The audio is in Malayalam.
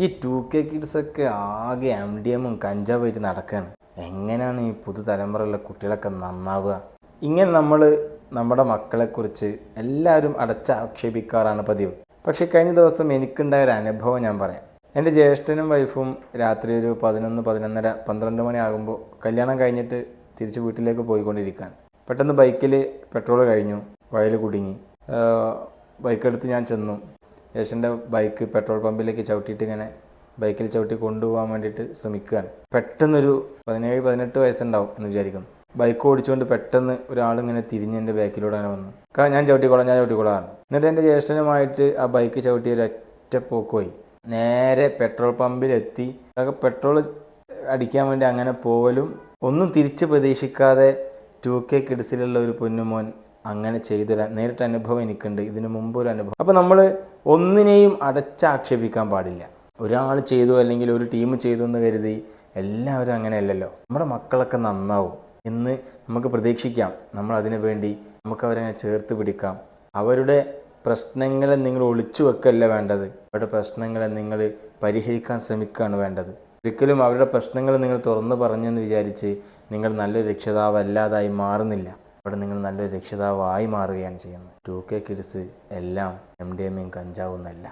ഈ 2K കിഡ്സൊക്കെ ആകെ MDMയും കഞ്ചാവായിട്ട് നടക്കുകയാണ്. എങ്ങനെയാണ് ഈ പുതുതലമുറയിലുള്ള കുട്ടികളൊക്കെ നന്നാവുക? ഇങ്ങനെ നമ്മൾ നമ്മുടെ മക്കളെക്കുറിച്ച് എല്ലാവരും അടച്ചാക്ഷേപിക്കാറാണ് പതിവ്. പക്ഷേ കഴിഞ്ഞ ദിവസം എനിക്കുണ്ടായ ഒരു അനുഭവം ഞാൻ പറയാം. എൻ്റെ ജ്യേഷ്ഠനും വൈഫും രാത്രി ഒരു 11, 11:30, 12 മണി ആകുമ്പോൾ കല്യാണം കഴിഞ്ഞിട്ട് തിരിച്ച് വീട്ടിലേക്ക് പോയിക്കൊണ്ടിരിക്കുകയാണ്. പെട്ടെന്ന് ബൈക്കിൽ പെട്രോൾ കഴിഞ്ഞു, വഴിയിൽ കുടുങ്ങി. ബൈക്കെടുത്ത് ഞാൻ ചെന്നു. ജ്യേഷ്ഠൻ്റെ ബൈക്ക് പെട്രോൾ പമ്പിലേക്ക് ചവിട്ടിയിട്ട് ഇങ്ങനെ ബൈക്കിൽ ചവിട്ടി കൊണ്ടുപോകാൻ വേണ്ടിയിട്ട് ശ്രമിക്കുകയാണ്. പെട്ടെന്നൊരു 17, 18 വയസ്സുണ്ടാവും എന്ന് വിചാരിക്കുന്നു. ബൈക്ക് ഓടിച്ചുകൊണ്ട് പെട്ടെന്ന് ഒരാളിങ്ങനെ തിരിഞ്ഞ് എൻ്റെ ബാക്കിലൂടെ അങ്ങനെ വന്നു. ഞാൻ ചവിട്ടിക്കോളാം. എന്നിട്ട് എൻ്റെ ജ്യേഷ്ഠനുമായിട്ട് ആ ബൈക്ക് ചവിട്ടി ഒരൊറ്റ പോക്ക് പോയി. നേരെ പെട്രോൾ പമ്പിലെത്തി. പെട്രോൾ അടിക്കാൻ വേണ്ടി അങ്ങനെ പോവലും ഒന്നും തിരിച്ച് പ്രതീക്ഷിക്കാതെ 2K കിഡ്സിലുള്ള ഒരു പൊന്നുമോൻ അങ്ങനെ ചെയ്തൊരു നേരിട്ട് അനുഭവം എനിക്കുണ്ട്. ഇതിനു മുമ്പ് ഒരു അനുഭവം. അപ്പോൾ നമ്മൾ ഒന്നിനെയും അടച്ചാക്ഷേപിക്കാൻ പാടില്ല. ഒരാൾ ചെയ്തു അല്ലെങ്കിൽ ഒരു ടീം ചെയ്തു എന്ന് കരുതി എല്ലാവരും അങ്ങനെയല്ലല്ലോ. നമ്മുടെ മക്കളൊക്കെ നന്നാവും എന്ന് നമുക്ക് പ്രതീക്ഷിക്കാം. നമ്മൾ അതിനു വേണ്ടി നമുക്കവരെ ചേർത്ത് പിടിക്കാം. അവരുടെ പ്രശ്നങ്ങളെ നിങ്ങൾ ഒളിച്ചു വെക്കല്ല വേണ്ടത്. അവരുടെ പ്രശ്നങ്ങളെ നിങ്ങൾ പരിഹരിക്കാൻ ശ്രമിക്കുകയാണ് വേണ്ടത്. ഒരിക്കലും അവരുടെ പ്രശ്നങ്ങൾ നിങ്ങൾ തുറന്നു പറഞ്ഞെന്ന് വിചാരിച്ച് നിങ്ങൾ നല്ലൊരു രക്ഷിതാവല്ലാതായി മാറുന്നില്ല. അവിടെ നിങ്ങൾ നല്ലൊരു രക്ഷിതാവായി മാറുകയാണ് ചെയ്യുന്നത്. 2K കിഡ്സ് എല്ലാം MDMയും കഞ്ചാവൊന്നുമല്ല.